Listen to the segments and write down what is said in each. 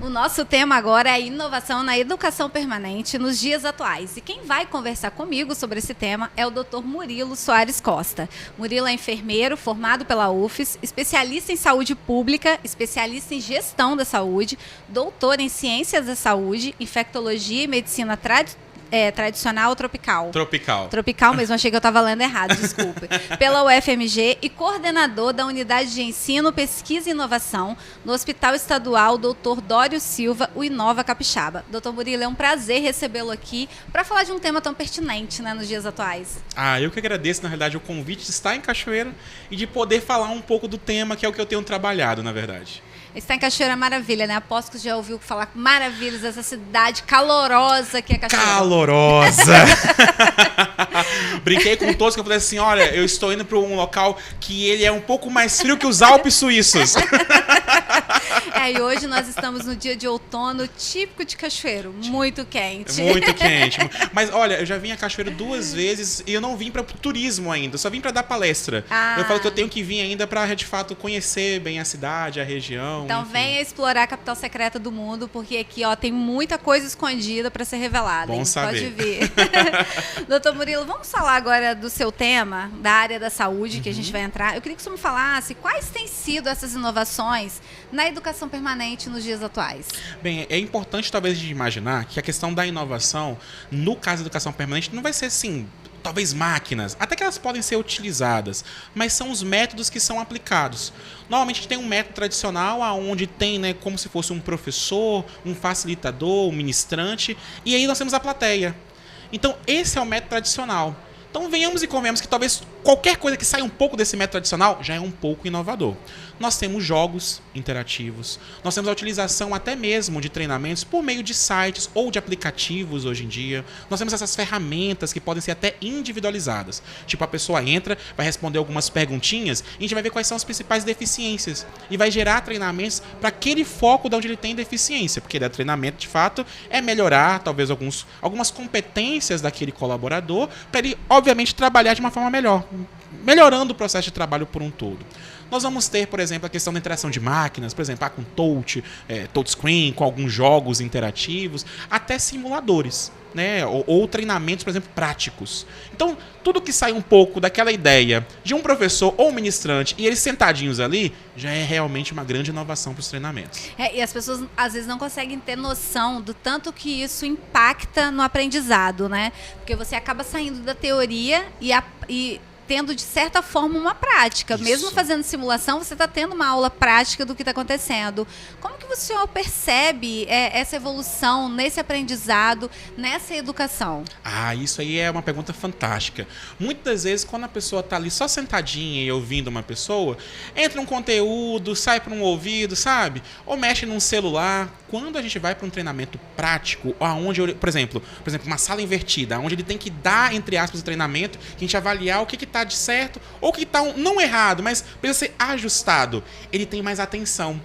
O nosso tema agora é a inovação na educação permanente nos dias atuais. E quem vai conversar comigo sobre esse tema é o Dr. Murilo Soares Costa. Murilo é enfermeiro formado pela UFES, especialista em saúde pública, especialista em gestão da saúde, doutor em ciências da saúde, infectologia e medicina tradicional ou tropical? Tropical mesmo, achei que eu estava lendo errado, desculpe. Pela UFMG e coordenador da Unidade de Ensino, Pesquisa e Inovação no Hospital Estadual Dr. Dório Silva, o Inova Capixaba. Doutor Murilo, é um prazer recebê-lo aqui para falar de um tema tão pertinente, né, nos dias atuais. Eu que agradeço, na verdade, o convite de estar em Cachoeira e de poder falar um pouco do tema, que é o que eu tenho trabalhado, na verdade. Estar em Cachoeira é maravilha, né? Aposto que já ouviu falar maravilhas dessa cidade calorosa que é Cachoeira. Calorosa! Brinquei com todos que eu falei assim, olha, eu estou indo para um local que ele é um pouco mais frio que os Alpes suíços. E hoje nós estamos no dia de outono típico de Cachoeiro, muito quente. Muito quente. Mas olha, eu já vim a Cachoeiro 2 vezes e eu não vim para turismo ainda, eu só vim para dar palestra. Eu falo que eu tenho que vir ainda para, de fato, conhecer bem a cidade, a região. Então venha explorar a capital secreta do mundo, porque aqui tem muita coisa escondida para ser revelada. Bom saber. Pode vir. Doutor Murilo, vamos falar agora do seu tema, da área da saúde, que a gente vai entrar. Eu queria que o senhor me falasse quais têm sido essas inovações na educação permanente nos dias atuais. Bem, é importante talvez de imaginar que a questão da inovação, no caso da educação permanente, não vai ser assim, talvez máquinas, até que elas podem ser utilizadas, mas são os métodos que são aplicados. Normalmente a gente tem um método tradicional onde tem, né, como se fosse um professor, um facilitador, um ministrante, e aí nós temos a plateia. Então esse é o método tradicional. Então venhamos e convenhamos que talvez qualquer coisa que saia um pouco desse método tradicional já é um pouco inovador. Nós temos jogos interativos, nós temos a utilização até mesmo de treinamentos por meio de sites ou de aplicativos hoje em dia. Nós temos essas ferramentas que podem ser até individualizadas. Tipo, a pessoa entra, vai responder algumas perguntinhas e a gente vai ver quais são as principais deficiências. E vai gerar treinamentos para aquele foco de onde ele tem deficiência. Porque o treinamento, de fato, é melhorar talvez algumas competências daquele colaborador para ele, obviamente, trabalhar de uma forma melhor, melhorando o processo de trabalho por um todo. Nós vamos ter, por exemplo, a questão da interação de máquinas, por exemplo, com touchscreen, com alguns jogos interativos, até simuladores, né? Ou treinamentos, por exemplo, práticos. Então, tudo que sai um pouco daquela ideia de um professor ou um ministrante e eles sentadinhos ali, já é realmente uma grande inovação para os treinamentos. E as pessoas, às vezes, não conseguem ter noção do tanto que isso impacta no aprendizado, né? Porque você acaba saindo da teoria e tendo, de certa forma, uma prática. Isso. Mesmo fazendo simulação, você está tendo uma aula prática do que está acontecendo. Como que o senhor percebe essa evolução nesse aprendizado, nessa educação? Isso aí é uma pergunta fantástica. Muitas vezes, quando a pessoa está ali só sentadinha e ouvindo uma pessoa, entra um conteúdo, sai para um ouvido, sabe? Ou mexe num celular. Quando a gente vai para um treinamento prático, onde, por exemplo, uma sala invertida, onde ele tem que dar, entre aspas, o treinamento, que a gente avaliar o que está de certo, ou que está não errado, mas precisa ser ajustado. Ele tem mais atenção.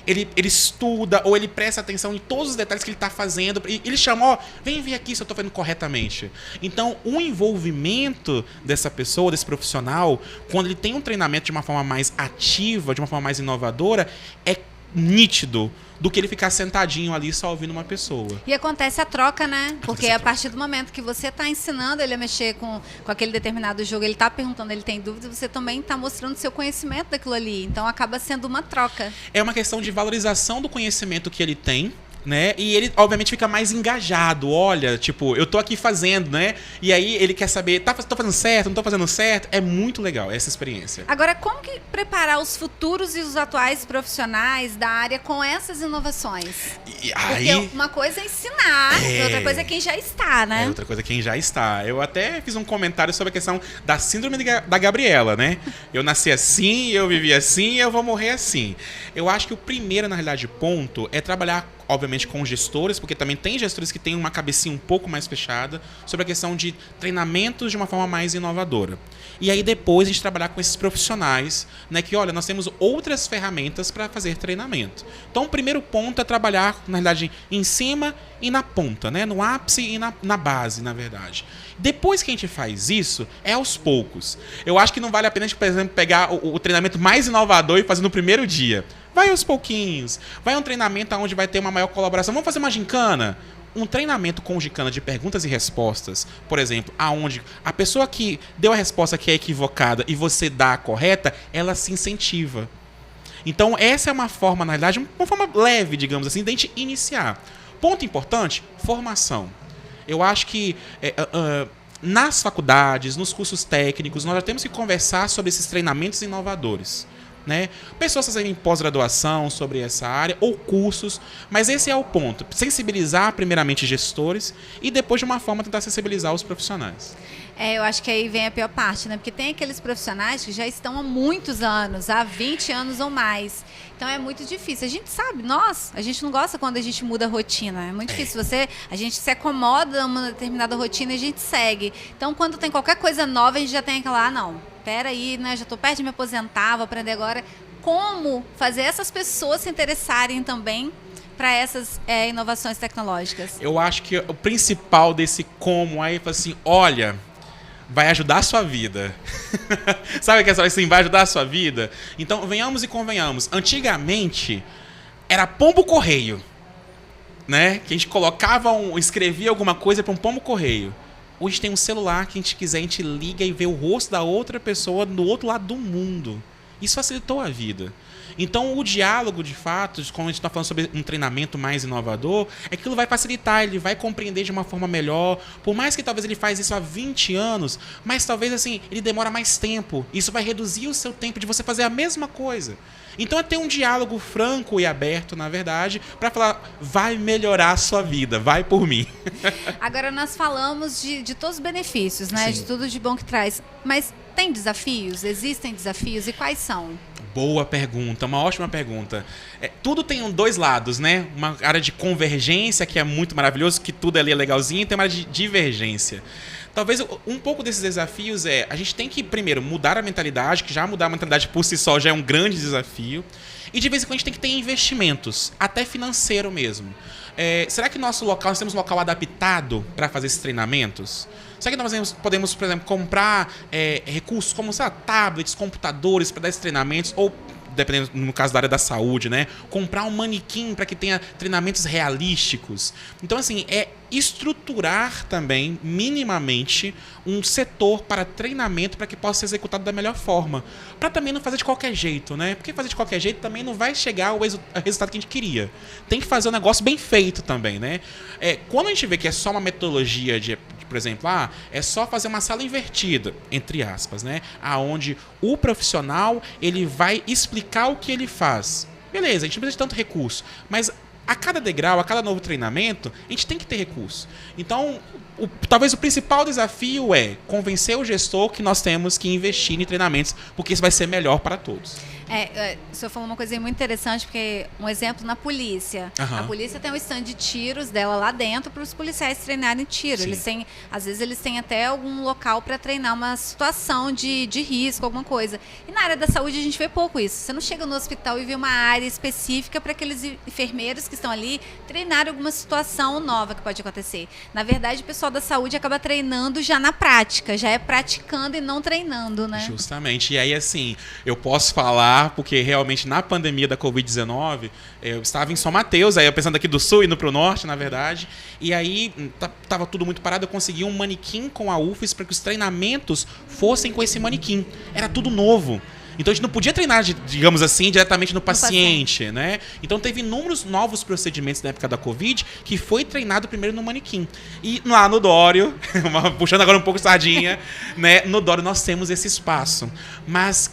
Ele estuda, ou ele presta atenção em todos os detalhes que ele está fazendo. E ele chama, vem ver aqui se eu estou fazendo corretamente. Então, o envolvimento dessa pessoa, desse profissional, quando ele tem um treinamento de uma forma mais ativa, de uma forma mais inovadora, é nítido do que ele ficar sentadinho ali só ouvindo uma pessoa. E acontece a troca, né? Porque a partir do momento que você está ensinando ele a mexer com aquele determinado jogo, ele está perguntando, ele tem dúvida, você também está mostrando seu conhecimento daquilo ali. Então acaba sendo uma troca. É uma questão de valorização do conhecimento que ele tem, né? E ele, obviamente, fica mais engajado. Olha, tipo, eu tô aqui fazendo, né? E aí ele quer saber, tô fazendo certo, não tô fazendo certo? É muito legal essa experiência. Agora, como que preparar os futuros e os atuais profissionais da área com essas inovações? Porque uma coisa é ensinar, outra coisa é quem já está, né? Outra coisa é quem já está. Eu até fiz um comentário sobre a questão da síndrome da Gabriela, né? Eu nasci assim, eu vivi assim, eu vou morrer assim. Eu acho que o primeiro, na realidade, ponto é trabalhar, obviamente, com gestores, porque também tem gestores que têm uma cabecinha um pouco mais fechada sobre a questão de treinamentos de uma forma mais inovadora. E aí depois a gente trabalhar com esses profissionais, né, que, olha, nós temos outras ferramentas para fazer treinamento. Então, o primeiro ponto é trabalhar, na verdade, em cima e na ponta, né, no ápice e na base, na verdade. Depois que a gente faz isso, é aos poucos. Eu acho que não vale a pena, por exemplo, pegar o treinamento mais inovador e fazer no primeiro dia. Vai aos pouquinhos. Vai um treinamento onde vai ter uma maior colaboração. Vamos fazer uma gincana? Um treinamento com gincana de perguntas e respostas, por exemplo, aonde a pessoa que deu a resposta que é equivocada e você dá a correta, ela se incentiva. Então, essa é uma forma, na realidade, uma forma leve, digamos assim, de a gente iniciar. Ponto importante, formação. Eu acho que nas faculdades, nos cursos técnicos, nós já temos que conversar sobre esses treinamentos inovadores. Né? Pessoas fazerem pós-graduação sobre essa área ou cursos, mas esse é o ponto, sensibilizar primeiramente gestores e depois de uma forma tentar sensibilizar os profissionais. Eu acho que aí vem a pior parte, né? Porque tem aqueles profissionais que já estão há muitos anos, há 20 anos ou mais. Então é muito difícil. A gente sabe, a gente não gosta quando a gente muda a rotina. É muito difícil. A gente se acomoda a uma determinada rotina e a gente segue. Então quando tem qualquer coisa nova, a gente já tem aquela, não, peraí, né? Já estou perto de me aposentar, vou aprender agora como fazer essas pessoas se interessarem também para essas inovações tecnológicas. Eu acho que o principal desse como aí é assim, olha, vai ajudar a sua vida. Sabe que essa assim, vai ajudar a sua vida? Então, venhamos e convenhamos. Antigamente, era pombo correio, né? Que a gente escrevia alguma coisa para um pombo correio. Hoje tem um celular que a gente quiser, a gente liga e vê o rosto da outra pessoa do outro lado do mundo. Isso facilitou a vida. Então, o diálogo, de fato, como a gente está falando sobre um treinamento mais inovador, é que aquilo vai facilitar, ele vai compreender de uma forma melhor. Por mais que talvez ele faz isso há 20 anos, mas talvez assim ele demora mais tempo. Isso vai reduzir o seu tempo de você fazer a mesma coisa. Então, é ter um diálogo franco e aberto, na verdade, para falar, vai melhorar a sua vida, vai por mim. Agora, nós falamos de todos os benefícios, né? Sim. De tudo de bom que traz. Mas tem desafios? Existem desafios? E quais são? Boa pergunta, uma ótima pergunta. Tudo tem dois lados, né? Uma área de convergência, que é muito maravilhoso, que tudo ali é legalzinho, e tem uma área de divergência. Talvez um pouco desses desafios a gente tem que, primeiro, mudar a mentalidade, que já mudar a mentalidade por si só já é um grande desafio. E de vez em quando a gente tem que ter investimentos, até financeiro mesmo. Será que nós temos um local adaptado para fazer esses treinamentos? Será que nós podemos, por exemplo, comprar recursos como tablets, computadores para dar esses treinamentos? Ou, dependendo, no caso da área da saúde, né? Comprar um manequim para que tenha treinamentos realísticos. Então, assim, estruturar também, minimamente, um setor para treinamento para que possa ser executado da melhor forma. Para também não fazer de qualquer jeito, né? Porque fazer de qualquer jeito também não vai chegar ao resultado que a gente queria. Tem que fazer um negócio bem feito também, né? Quando a gente vê que é só uma metodologia por exemplo, é só fazer uma sala invertida, entre aspas, né? Aonde o profissional ele vai explicar o que ele faz. Beleza, a gente não precisa de tanto recurso, mas a cada degrau, a cada novo treinamento, a gente tem que ter recurso. Então, talvez o principal desafio é convencer o gestor que nós temos que investir em treinamentos, porque isso vai ser melhor para todos. O senhor falou uma coisa muito interessante, porque um exemplo na polícia. Uhum. A polícia tem um stand de tiros dela lá dentro para os policiais treinarem tiro. Às vezes eles têm até algum local para treinar uma situação de risco, alguma coisa. E na área da saúde a gente vê pouco isso. Você não chega no hospital e vê uma área específica para aqueles enfermeiros que estão ali treinarem alguma situação nova que pode acontecer. Na verdade, o pessoal da saúde acaba treinando já na prática, já é praticando e não treinando, né? Justamente. E aí, assim, eu posso falar porque realmente na pandemia da Covid-19, eu estava em São Mateus, aí eu pensando aqui do sul, indo para o norte, na verdade, e aí estava tudo muito parado, eu consegui um manequim com a UFES para que os treinamentos fossem com esse manequim. Era tudo novo. Então a gente não podia treinar, digamos assim, diretamente no paciente, né? Então teve inúmeros novos procedimentos na época da Covid que foi treinado primeiro no manequim. E lá no Dório, puxando agora um pouco sardinha, né? No Dório nós temos esse espaço. Mas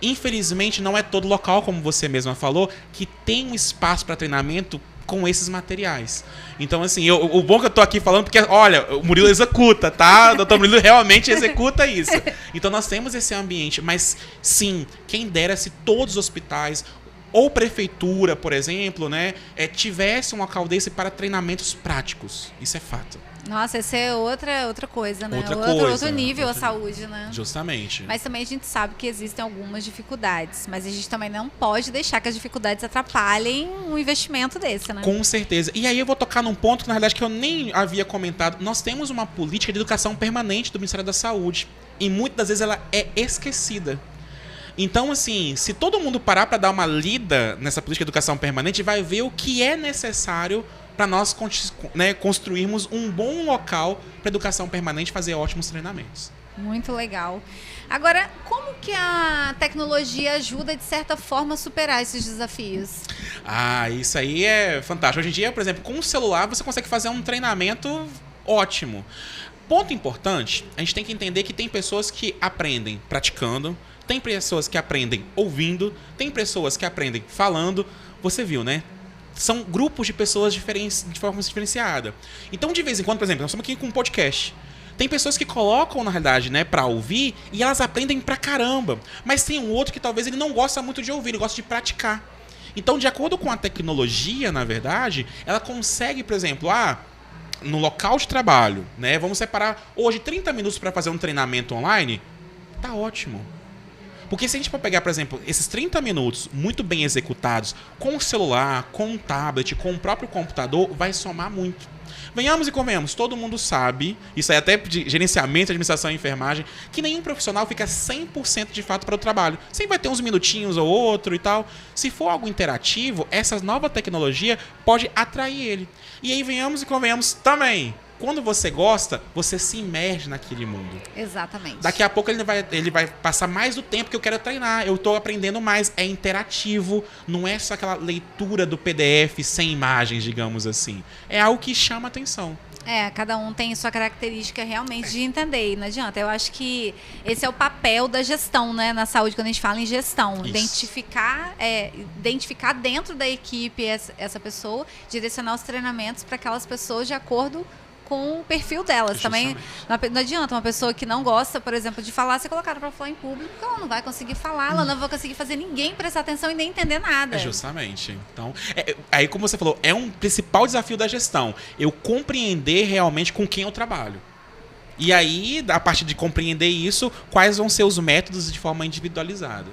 infelizmente não é todo local, como você mesma falou, que tem um espaço para treinamento com esses materiais. Então, assim, o bom que eu tô aqui falando, porque, olha, o Murilo executa, tá? O doutor Murilo realmente executa isso. Então, nós temos esse ambiente, mas, sim, quem dera se todos os hospitais ou prefeitura, por exemplo, né, tivesse um local desse para treinamentos práticos. Isso é fato. Nossa, essa é outra coisa, né? Outro nível a saúde, né? Justamente. Mas também a gente sabe que existem algumas dificuldades, mas a gente também não pode deixar que as dificuldades atrapalhem um investimento desse, né? Com certeza. E aí eu vou tocar num ponto que, na realidade, que eu nem havia comentado. Nós temos uma política de educação permanente do Ministério da Saúde e muitas das vezes ela é esquecida. Então, assim, se todo mundo parar para dar uma lida nessa política de educação permanente, vai ver o que é necessário para nós, né, construirmos um bom local para educação permanente, fazer ótimos treinamentos. Muito legal. Agora, como que a tecnologia ajuda, de certa forma, a superar esses desafios? Ah, isso aí é fantástico. Hoje em dia, por exemplo, com o celular você consegue fazer um treinamento ótimo. Ponto importante, a gente tem que entender que tem pessoas que aprendem praticando, tem pessoas que aprendem ouvindo, tem pessoas que aprendem falando. Você viu, né? São grupos de pessoas diferentes, de forma diferenciada. Então, de vez em quando, por exemplo, nós estamos aqui com um podcast. Tem pessoas que colocam, na realidade, né, pra ouvir e elas aprendem pra caramba. Mas tem um outro que talvez ele não gosta muito de ouvir, ele gosta de praticar. Então, de acordo com a tecnologia, na verdade, ela consegue, por exemplo, no local de trabalho, né, vamos separar hoje 30 minutos para fazer um treinamento online, tá ótimo. Porque se a gente for pegar, por exemplo, esses 30 minutos muito bem executados com o celular, com o tablet, com o próprio computador, vai somar muito. Venhamos e convenhamos, todo mundo sabe, isso aí até de gerenciamento, administração e enfermagem, que nenhum profissional fica 100% de fato para o trabalho. Sempre vai ter uns minutinhos ou outro e tal. Se for algo interativo, essa nova tecnologia pode atrair ele. E aí venhamos e convenhamos também. Quando você gosta, você se imerge naquele mundo. Exatamente. Daqui a pouco ele vai passar mais do tempo que eu quero treinar. Eu estou aprendendo mais. É interativo. Não é só aquela leitura do PDF sem imagens, digamos assim. É algo que chama atenção. Cada um tem sua característica realmente de entender. E não adianta. Eu acho que esse é o papel da gestão, né? Na saúde, quando a gente fala em gestão. Identificar dentro da equipe essa pessoa, direcionar os treinamentos para aquelas pessoas de acordo com o perfil delas. Justamente. Também não adianta uma pessoa que não gosta, por exemplo, de falar, ser colocada para falar em público, ela não vai conseguir falar, ela não vai conseguir fazer ninguém prestar atenção e nem entender nada. Justamente. Então, aí como você falou, é um principal desafio da gestão, eu compreender realmente com quem eu trabalho. E aí, a partir de compreender isso, quais vão ser os métodos de forma individualizada.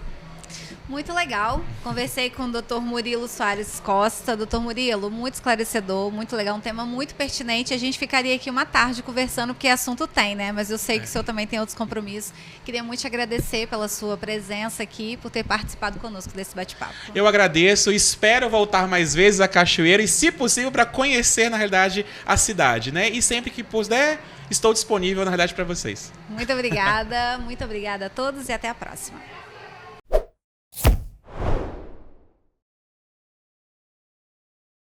Muito legal. Conversei com o Dr. Murilo Soares Costa. Dr. Murilo, muito esclarecedor, muito legal, um tema muito pertinente. A gente ficaria aqui uma tarde conversando, porque assunto tem, né? Mas eu sei que o senhor também tem outros compromissos. Queria muito te agradecer pela sua presença aqui, por ter participado conosco desse bate-papo. Eu agradeço, espero voltar mais vezes à Cachoeira e, se possível, para conhecer, na realidade, a cidade, né? E sempre que puder, estou disponível, na realidade, para vocês. Muito obrigada a todos e até a próxima.